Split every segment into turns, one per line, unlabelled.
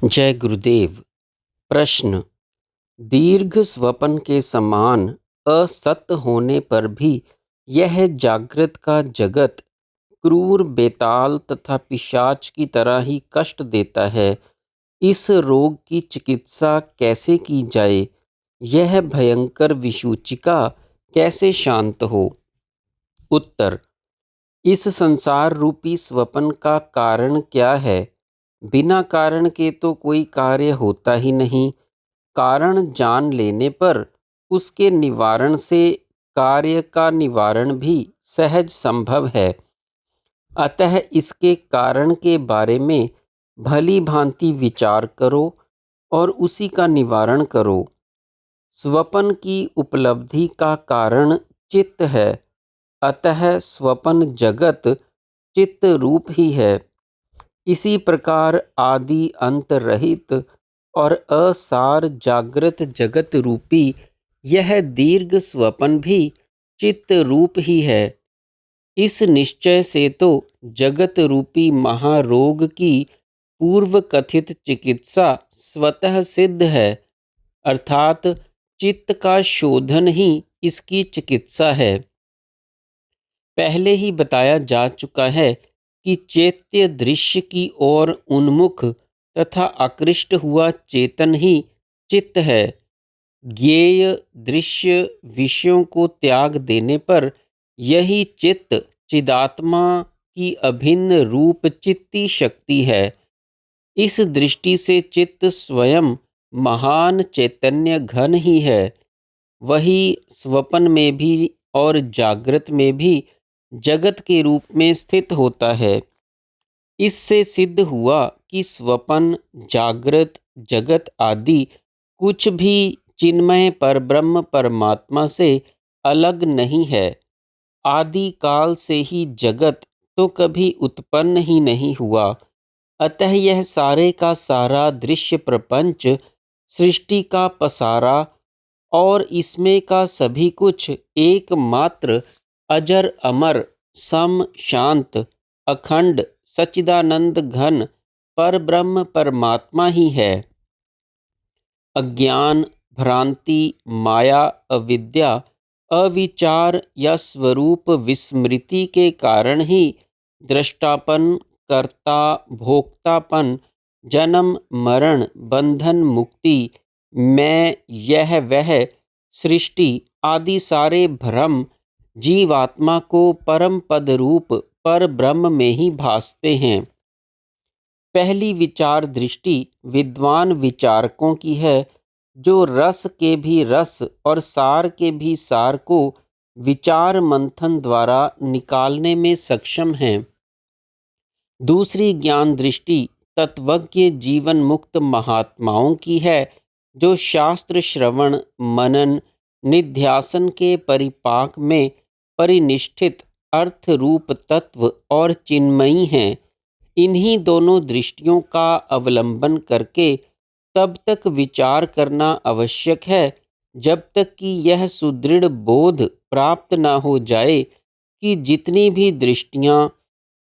जय गुरुदेव। प्रश्न: दीर्घ स्वप्न के समान असत होने पर भी यह जागृत का जगत क्रूर, बेताल तथा पिशाच की तरह ही कष्ट देता है। इस रोग की चिकित्सा कैसे की जाए? यह भयंकर विसूचिका कैसे शांत हो? उत्तर: इस संसार रूपी स्वप्न का कारण क्या है? बिना कारण के तो कोई कार्य होता ही नहीं। कारण जान लेने पर उसके निवारण से कार्य का निवारण भी सहज संभव है। अतः इसके कारण के बारे में भली भांति विचार करो और उसी का निवारण करो। स्वप्न की उपलब्धि का कारण चित्त है, अतः स्वप्न जगत चित्त रूप ही है। इसी प्रकार आदि अंत रहित और असार जागृत जगत रूपी यह दीर्घ स्वप्न भी चित्त रूप ही है। इस निश्चय से तो जगत रूपी महारोग की पूर्व कथित चिकित्सा स्वतः सिद्ध है, अर्थात चित्त का शोधन ही इसकी चिकित्सा है। पहले ही बताया जा चुका है कि चैत्य दृश्य की ओर उन्मुख तथा आकृष्ट हुआ चेतन ही चित्त है। ज्ञेय दृश्य विषयों को त्याग देने पर यही चित्त चिदात्मा की अभिन्न रूप चित्ती शक्ति है। इस दृष्टि से चित्त स्वयं महान चैतन्य घन ही है। वही स्वप्न में भी और जागृत में भी जगत के रूप में स्थित होता है। इससे सिद्ध हुआ कि स्वप्न, जागृत, जगत आदि कुछ भी चिन्मय परब्रह्म परमात्मा से अलग नहीं है। आदि काल से ही जगत तो कभी उत्पन्न ही नहीं हुआ। अतः यह सारे का सारा दृश्य प्रपंच सृष्टि का पसारा और इसमें का सभी कुछ एकमात्र अजर अमर सम शांत अखंड सच्चिदानंद घन पर ब्रह्म परमात्मा ही है। अज्ञान, भ्रांति, माया, अविद्या, अविचार या स्वरूप विस्मृति के कारण ही दृष्टापन, कर्ता, भोक्तापन, जन्म मरण, बंधन मुक्ति, मैं, यह वह, सृष्टि आदि सारे भ्रम जीवात्मा को परम पद रूप पर ब्रह्म में ही भासते हैं। पहली विचार दृष्टि विद्वान विचारकों की है, जो रस के भी रस और सार के भी सार को विचार मंथन द्वारा निकालने में सक्षम हैं। दूसरी ज्ञान दृष्टि तत्वज्ञ जीवन मुक्त महात्माओं की है, जो शास्त्र श्रवण, मनन, निध्यासन के परिपाक में परिनिष्ठित अर्थ रूप तत्व और चिन्मयी हैं। इन्हीं दोनों दृष्टियों का अवलंबन करके तब तक विचार करना आवश्यक है, जब तक कि यह सुदृढ़ बोध प्राप्त न हो जाए कि जितनी भी दृष्टियां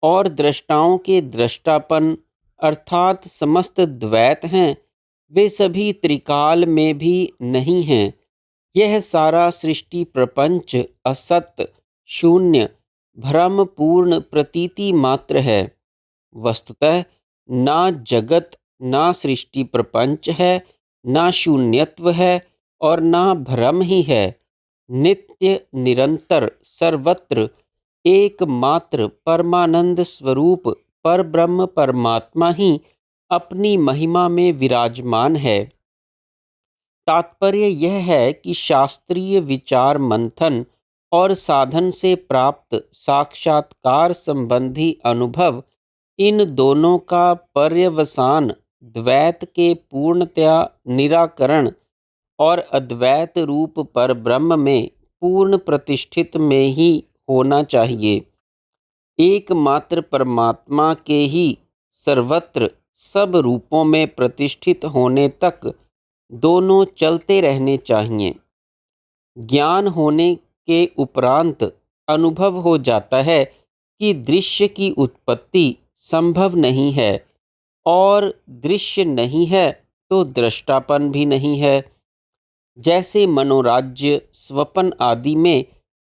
और दृष्टाओं के दृष्टापन अर्थात समस्त द्वैत हैं, वे सभी त्रिकाल में भी नहीं हैं। यह सारा सृष्टि प्रपंच असत, शून्य, भ्रमपूर्ण प्रतीति मात्र है। वस्तुतः ना जगत, ना सृष्टि प्रपंच है, ना शून्यत्व है और ना भ्रम ही है। नित्य निरंतर सर्वत्र एकमात्र परमानंद स्वरूप पर ब्रह्म परमात्मा ही अपनी महिमा में विराजमान है। तात्पर्य यह है कि शास्त्रीय विचार मंथन और साधन से प्राप्त साक्षात्कार संबंधी अनुभव, इन दोनों का पर्यवसान द्वैत के पूर्णतया निराकरण और अद्वैत रूप पर ब्रह्म में पूर्ण प्रतिष्ठित में ही होना चाहिए। एकमात्र परमात्मा के ही सर्वत्र सब रूपों में प्रतिष्ठित होने तक दोनों चलते रहने चाहिए। ज्ञान होने के उपरांत अनुभव हो जाता है कि दृश्य की उत्पत्ति संभव नहीं है, और दृश्य नहीं है तो दृष्टापन भी नहीं है। जैसे मनोराज्य, स्वपन आदि में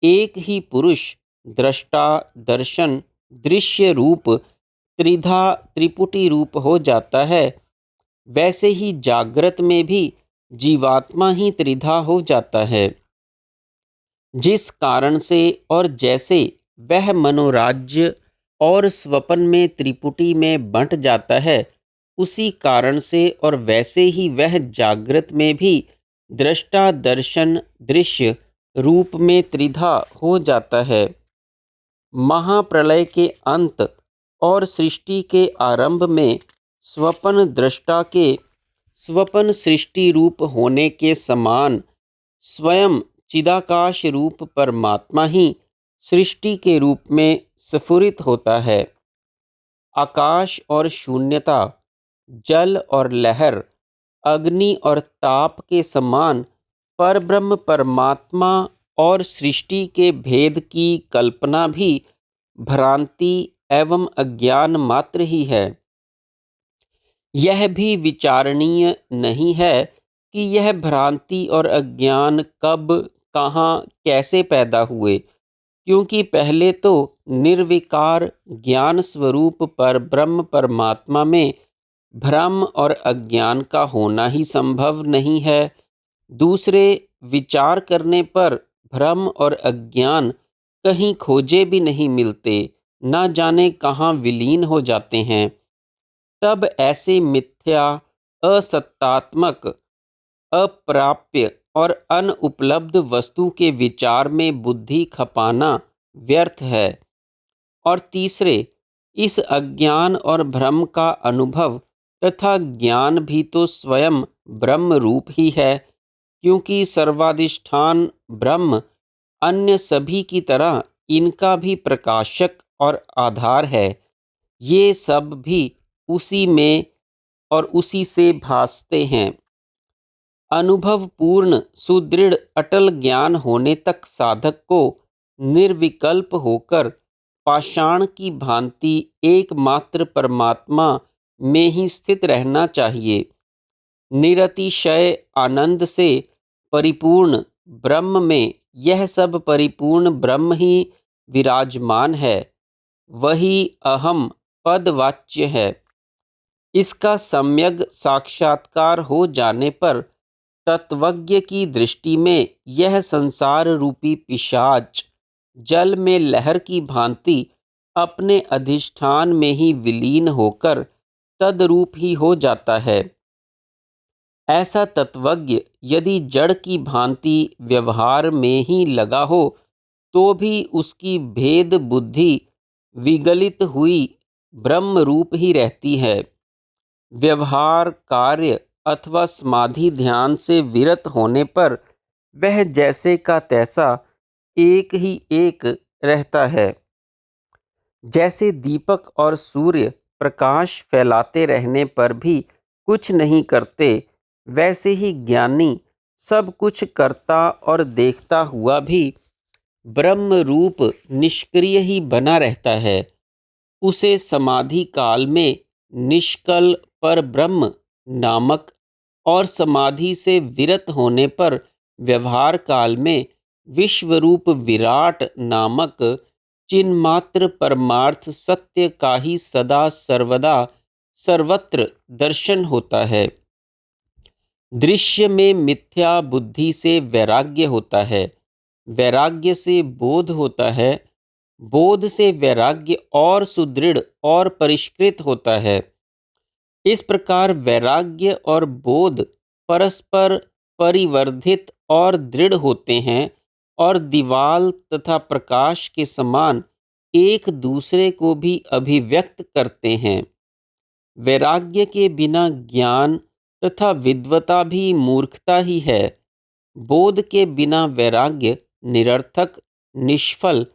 एक ही पुरुष दृष्टा, दर्शन, दृश्य रूप त्रिधा त्रिपुटी रूप हो जाता है, वैसे ही जागृत में भी जीवात्मा ही त्रिधा हो जाता है। जिस कारण से और जैसे वह मनोराज्य और स्वपन में त्रिपुटी में बंट जाता है, उसी कारण से और वैसे ही वह जागृत में भी दृष्टा, दर्शन, दृश्य रूप में त्रिधा हो जाता है। महाप्रलय के अंत और सृष्टि के आरंभ में स्वपन दृष्टा के स्वपन सृष्टि रूप होने के समान स्वयं चिदाकाश रूप परमात्मा ही सृष्टि के रूप में स्फुरित होता है। आकाश और शून्यता, जल और लहर, अग्नि और ताप के समान परब्रह्म परमात्मा और सृष्टि के भेद की कल्पना भी भ्रांति एवं अज्ञान मात्र ही है। यह भी विचारणीय नहीं है कि यह भ्रांति और अज्ञान कब, कहाँ, कैसे पैदा हुए, क्योंकि पहले तो निर्विकार ज्ञान स्वरूप पर ब्रह्म परमात्मा में भ्रम और अज्ञान का होना ही संभव नहीं है। दूसरे, विचार करने पर भ्रम और अज्ञान कहीं खोजे भी नहीं मिलते, ना जाने कहाँ विलीन हो जाते हैं। तब ऐसे मिथ्या, असत्तात्मक, अप्राप्य और अनुपलब्ध वस्तु के विचार में बुद्धि खपाना व्यर्थ है। और तीसरे, इस अज्ञान और भ्रम का अनुभव तथा ज्ञान भी तो स्वयं ब्रह्म रूप ही है, क्योंकि सर्वाधिष्ठान ब्रह्म अन्य सभी की तरह इनका भी प्रकाशक और आधार है। ये सब भी उसी में और उसी से भासते हैं। अनुभव पूर्ण सुदृढ़ अटल ज्ञान होने तक साधक को निर्विकल्प होकर पाषाण की भांति एकमात्र परमात्मा में ही स्थित रहना चाहिए। निरतिशय आनंद से परिपूर्ण ब्रह्म में यह सब परिपूर्ण ब्रह्म ही विराजमान है। वही अहम पदवाच्य है। इसका सम्यक साक्षात्कार हो जाने पर तत्वज्ञ की दृष्टि में यह संसार रूपी पिशाच जल में लहर की भांति अपने अधिष्ठान में ही विलीन होकर तद्रूप ही हो जाता है। ऐसा तत्वज्ञ यदि जड़ की भांति व्यवहार में ही लगा हो तो भी उसकी भेद बुद्धि विगलित हुई ब्रह्म रूप ही रहती है। व्यवहार, कार्य अथवा समाधि ध्यान से विरत होने पर वह जैसे का तैसा एक ही एक रहता है। जैसे दीपक और सूर्य प्रकाश फैलाते रहने पर भी कुछ नहीं करते, वैसे ही ज्ञानी सब कुछ करता और देखता हुआ भी ब्रह्म रूप निष्क्रिय ही बना रहता है। उसे समाधि काल में निष्कल पर ब्रह्म नामक और समाधि से विरत होने पर व्यवहार काल में विश्वरूप विराट नामक चिन्मात्र परमार्थ सत्य का ही सदा सर्वदा सर्वत्र दर्शन होता है। दृश्य में मिथ्या बुद्धि से वैराग्य होता है, वैराग्य से बोध होता है, बोध से वैराग्य और सुदृढ़ और परिष्कृत होता है। इस प्रकार वैराग्य और बोध परस्पर परिवर्धित और दृढ़ होते हैं और दीवाल तथा प्रकाश के समान एक दूसरे को भी अभिव्यक्त करते हैं। वैराग्य के बिना ज्ञान तथा विद्वता भी मूर्खता ही है। बोध के बिना वैराग्य निरर्थक, निष्फल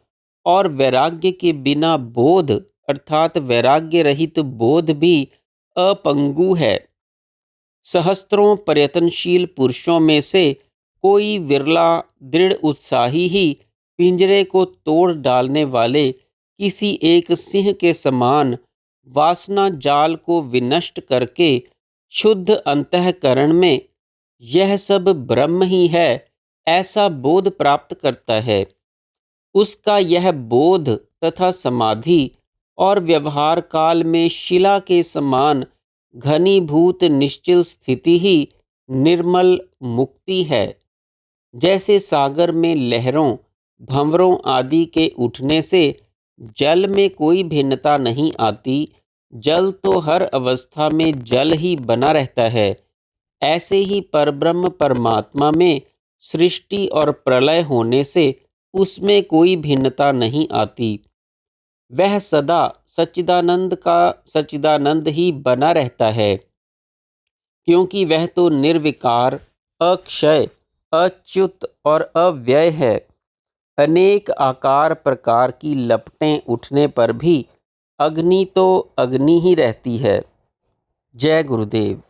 और वैराग्य के बिना बोध अर्थात वैराग्य रहित बोध भी अपंगु है। सहस्त्रों प्रयत्नशील पुरुषों में से कोई विरला दृढ़ उत्साही ही पिंजरे को तोड़ डालने वाले किसी एक सिंह के समान वासना जाल को विनष्ट करके शुद्ध अंतःकरण में यह सब ब्रह्म ही है ऐसा बोध प्राप्त करता है, उसका यह बोध तथा समाधि और व्यवहार काल में शिला के समान घनीभूत निश्चल स्थिति ही निर्मल मुक्ति है। जैसे सागर में लहरों भंवरों आदि के उठने से जल में कोई भिन्नता नहीं आती, जल तो हर अवस्था में जल ही बना रहता है, ऐसे ही परब्रह्म परमात्मा में सृष्टि और प्रलय होने से उसमें कोई भिन्नता नहीं आती। वह सदा सच्चिदानंद का सच्चिदानंद ही बना रहता है, क्योंकि वह तो निर्विकार, अक्षय, अच्युत और अव्यय है। अनेक आकार प्रकार की लपटें उठने पर भी अग्नि तो अग्नि ही रहती है। जय गुरुदेव।